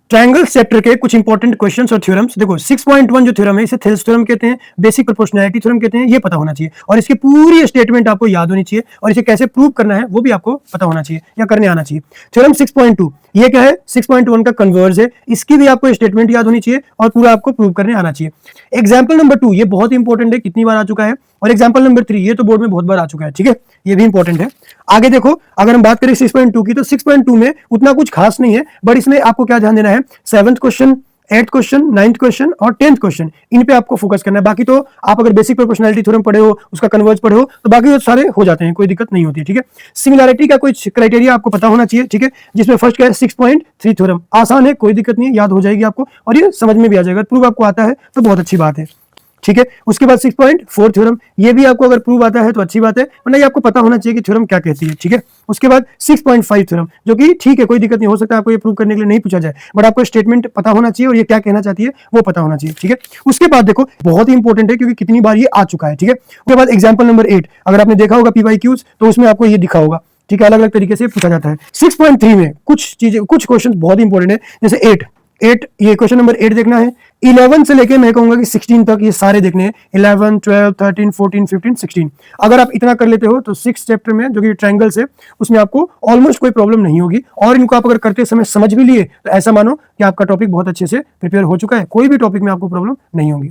Triangle chapter के कुछ important questions और थ्योरम्स। देखो 6.1 जो थ्योरम है इसे थेल्स थ्योरम कहते हैं, बेसिक प्रोपोर्शनैलिटी थ्योरम कहते हैं, ये पता होना चाहिए और इसकी पूरी स्टेटमेंट आपको याद होनी चाहिए और इसे कैसे प्रूव करना है वो भी आपको पता होना चाहिए या करने आना चाहिए। थ्योरम 6.2 ये क्या है, 6.1 का कन्वर्ज है, इसकी भी आपको स्टेटमेंट याद होनी चाहिए और पूरा आपको प्रूव करने आना चाहिए। एग्जाम्पल नंबर 2 ये बहुत इंपॉर्टेंट है, कितनी बार आ चुका है, और एग्जाम्पल नंबर 3 ये तो बोर्ड में बहुत बार आ चुका है, ठीक है, ये भी इंपॉर्टेंट है। आगे देखो, अगर हम बात करें 6.2 की, तो 6.2 में उतना कुछ खास नहीं है, बट इसमें आपको क्या ध्यान देना है, 7th question, 8th question, 9th question और 10th क्वेश्चन, इन पे आपको फोकस करना है। बाकी तो आप अगर बेसिक प्रोपोर्शनैलिटी थ्योरम पढ़े हो, उसका कन्वर्ज पढ़े हो, तो बाकी वो सारे हो जाते हैं, कोई दिक्कत नहीं होती है, ठीक है। सिमिलैरिटी का कुछ क्राइटेरिया आपको पता होना चाहिए, ठीक है, जिसमें फर्स्ट क्या है 6.3 थ्योरम, आसान है, कोई दिक्कत नहीं है, याद हो जाएगी आपको और ये समझ में भी आ जाएगा, प्रूव आपको आता है तो बहुत अच्छी बात है, ठीक है। उसके बाद 6.4 थ्योरम, ये भी आपको अगर प्रूव आता है तो अच्छी बात है, वरना ये आपको पता होना चाहिए कि थ्योरम क्या कहती है, ठीक है। उसके बाद 6.5 थ्योरम, जो कि ठीक है, कोई दिक्कत नहीं, हो सकता है आपको ये प्रूव करने के लिए नहीं पूछा जाए, बट आपको स्टेटमेंट पता होना चाहिए और ये क्या कहना चाहती है वो पता होना चाहिए, ठीक है। उसके बाद देखो बहुत ही इंपॉर्टेंट है क्योंकि कितनी बार ये आ चुका है, ठीक है। उसके बाद एग्जाम्पल नंबर 8, अगर आपने देखा होगा PYQs तो उसमें आपको ये दिखा होगा, ठीक है, अलग अलग तरीके से पूछा जाता है। 6.3 में कुछ चीजें, कुछ क्वेश्चन बहुत इंपॉर्टेंट है, जैसे 8 ये क्वेश्चन नंबर 8 देखना है, 11 से लेके मैं कहूंगा कि 16 तक ये सारे देखने हैं, 11, 12, 13, 14, 15, 16। अगर आप इतना कर लेते हो तो 6 चैप्टर में जो कि ट्रायंगल्स है उसमें आपको ऑलमोस्ट कोई प्रॉब्लम नहीं होगी, और इनको आप अगर करते समय समझ भी लिए तो ऐसा मानो कि आपका टॉपिक बहुत अच्छे से प्रिपेयर हो चुका है, कोई भी टॉपिक में आपको प्रॉब्लम नहीं होगी।